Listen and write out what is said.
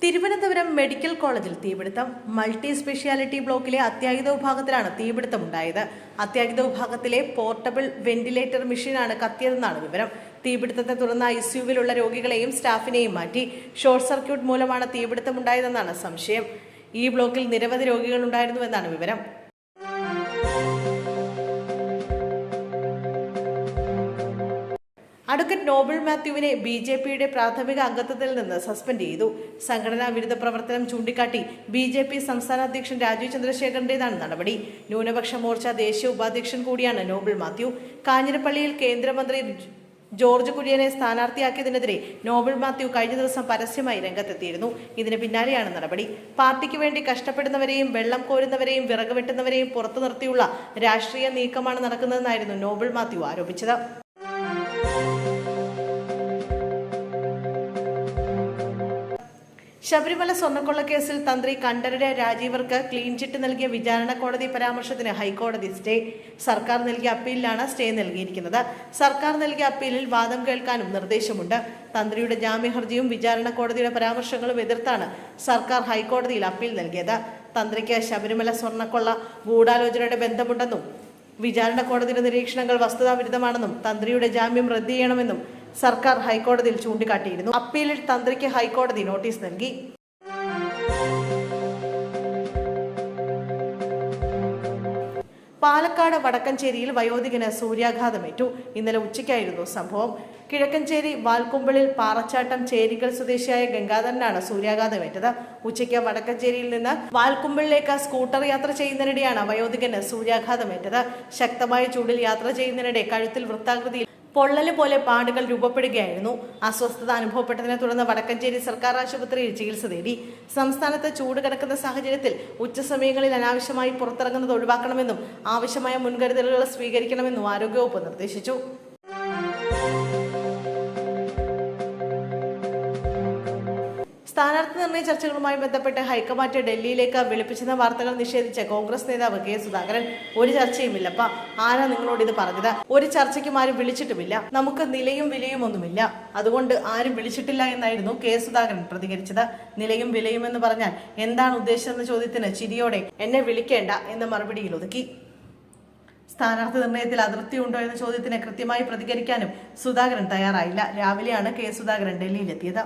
Thiruvananthapuram medical കോളേജിൽ തീപിടുത്തം. Multi speciality ബ്ലോക്കിലെ അത്യാഹിത വിഭാഗത്തിലാണ് തീപിടുത്തമുണ്ടായത്. അത്യാഹിത വിഭാഗത്തിലെ പോർട്ടബിൾ വെന്റിലേറ്റർ മെഷീനാണ് കത്തിയതെന്നാണ് വിവരം. തീപിടുത്തത്തെ തുടർന്ന് ICUവിലുള്ള രോഗികളെയും സ്റ്റാഫിനെയും മാറ്റി. ഷോർട്ട് സർക്യൂട്ട് മൂലമാണ് തീപിടുത്തമുണ്ടായതെന്നാണ് സംശയം. ഈ ബ്ലോക്കിൽ നിരവധി രോഗികൾ ഉണ്ടായിരുന്നുവെന്നാണ് വിവരം. അഡ്വക്കേറ്റ് നോബിൾ മാത്യുവിനെ BJPയുടെ പ്രാഥമിക അംഗത്വത്തിൽ നിന്ന് സസ്പെൻഡ് ചെയ്തു. സംഘടനാ വിരുദ്ധ പ്രവർത്തനം ചൂണ്ടിക്കാട്ടി BJP സംസ്ഥാന അധ്യക്ഷൻ രാജീവ് ചന്ദ്രശേഖറിന്റേതാണ് നടപടി. ന്യൂനപക്ഷ മോർച്ച ദേശീയ ഉപാധ്യക്ഷൻ കൂടിയാണ് നോബിൾ മാത്യു. കാഞ്ഞിരപ്പള്ളിയിൽ കേന്ദ്രമന്ത്രി ജോർജ് കുര്യനെ സ്ഥാനാർത്ഥിയാക്കിയതിനെതിരെ നോബിൾ മാത്യു കഴിഞ്ഞ ദിവസം പരസ്യമായി രംഗത്തെത്തിയിരുന്നു. ഇതിന് പിന്നാലെയാണ് നടപടി. പാർട്ടിക്ക് വേണ്ടി കഷ്ടപ്പെടുന്നവരെയും വെള്ളം കോരുന്നവരെയും വിറക് വെട്ടുന്നവരെയും പുറത്തു നിർത്തിയുള്ള രാഷ്ട്രീയ നീക്കമാണ് നടക്കുന്നതെന്നായിരുന്നു നോബിൾ മാത്യു ആരോപിച്ചത്. ശബരിമല സ്വർണ്ണക്കൊള്ള കേസിൽ തന്ത്രി കണ്ഠരര് രാജീവർക്ക് ക്ലീൻ ചിറ്റ് നൽകിയ വിചാരണ കോടതി പരാമർശത്തിന് ഹൈക്കോടതി സ്റ്റേ. സർക്കാർ നൽകിയ അപ്പീലിലാണ് സ്റ്റേ നൽകിയിരിക്കുന്നത്. സർക്കാർ നൽകിയ അപ്പീലിൽ വാദം കേൾക്കാനും നിർദ്ദേശമുണ്ട്. തന്ത്രിയുടെ ജാമ്യ ഹർജിയും വിചാരണ കോടതിയുടെ പരാമർശങ്ങളും എതിർത്താണ് സർക്കാർ ഹൈക്കോടതിയിൽ അപ്പീൽ നൽകിയത്. തന്ത്രിക്ക് ശബരിമല സ്വർണ്ണക്കൊള്ള ഗൂഢാലോചനയുടെ ബന്ധമുണ്ടെന്നും വിചാരണ കോടതിയുടെ നിരീക്ഷണങ്ങൾ വസ്തുതാവിരുദ്ധമാണെന്നും തന്ത്രിയുടെ ജാമ്യം റദ്ദ് ചെയ്യണമെന്നും സർക്കാർ ഹൈക്കോടതിയിൽ ചൂണ്ടിക്കാട്ടിയിരുന്നു. അപ്പീലിൽ തന്ത്രിക്ക് ഹൈക്കോടതി നോട്ടീസ് നൽകി. പാലക്കാട് വടക്കഞ്ചേരിയിൽ വയോധികന് സൂര്യാഘാതമേറ്റു. ഇന്നലെ ഉച്ചയ്ക്കായിരുന്നു സംഭവം. കിഴക്കഞ്ചേരി വാൽക്കുമ്പിളിൽ പാറച്ചാട്ടം ചേരികൾ സ്വദേശിയായ ഗംഗാധരനാണ് സൂര്യാഘാതമേറ്റത്. ഉച്ചയ്ക്ക് വടക്കഞ്ചേരിയിൽ നിന്ന് വാൽക്കുമ്പിളിലേക്ക് സ്കൂട്ടർ യാത്ര ചെയ്യുന്നതിനിടെയാണ് വയോധികന് സൂര്യാഘാതമേറ്റത്. ശക്തമായ ചൂടിൽ യാത്ര ചെയ്യുന്നതിനിടെ കഴുത്തിൽ വൃത്താകൃതിയിൽ പൊള്ളല് പോലെ പാടുകൾ രൂപപ്പെടുകയായിരുന്നു. അസ്വസ്ഥത അനുഭവപ്പെട്ടതിനെ തുടർന്ന് വടക്കഞ്ചേരി സർക്കാർ ആശുപത്രിയിൽ ചികിത്സ തേടി. സംസ്ഥാനത്ത് ചൂട് കിടക്കുന്ന സാഹചര്യത്തിൽ ഉച്ചസമയങ്ങളിൽ അനാവശ്യമായി പുറത്തിറങ്ങുന്നത് ഒഴിവാക്കണമെന്നും ആവശ്യമായ മുൻകരുതലുകൾ സ്വീകരിക്കണമെന്നും ആരോഗ്യവകുപ്പ് നിർദ്ദേശിച്ചു. സ്ഥാനാർത്ഥി നിർണയ ചർച്ചകളുമായി ബന്ധപ്പെട്ട് ഹൈക്കമാൻഡ് ഡൽഹിയിലേക്ക് വിളിപ്പിച്ചെന്ന വാർത്തകൾ നിഷേധിച്ച കോൺഗ്രസ് നേതാവ് K. സുധാകരൻ, ഒരു ചർച്ചയുമില്ലപ്പ, ആരാ നിങ്ങളോട് ഇത് പറഞ്ഞത്? ഒരു ചർച്ചയ്ക്കും ആരും വിളിച്ചിട്ടുമില്ല. നമുക്ക് നിലയും വിലയും ഒന്നുമില്ല, അതുകൊണ്ട് ആരും വിളിച്ചിട്ടില്ല എന്നായിരുന്നു K. സുധാകരൻ പ്രതികരിച്ചത്. നിലയും വിലയും എന്ന് പറഞ്ഞാൽ എന്താണ് ഉദ്ദേശിച്ചതെന്ന ചോദ്യത്തിന് ചിരിയോടെ എന്നെ വിളിക്കേണ്ട എന്ന മറുപടിയിൽ ഒതുക്കി. സ്ഥാനാർത്ഥി നിർണയത്തിൽ അതൃപ്തിയുണ്ടോ എന്ന ചോദ്യത്തിന് കൃത്യമായി പ്രതികരിക്കാനും സുധാകരൻ തയ്യാറായില്ല. രാവിലെയാണ് K. സുധാകരൻ ഡൽഹിയിലെത്തിയത്.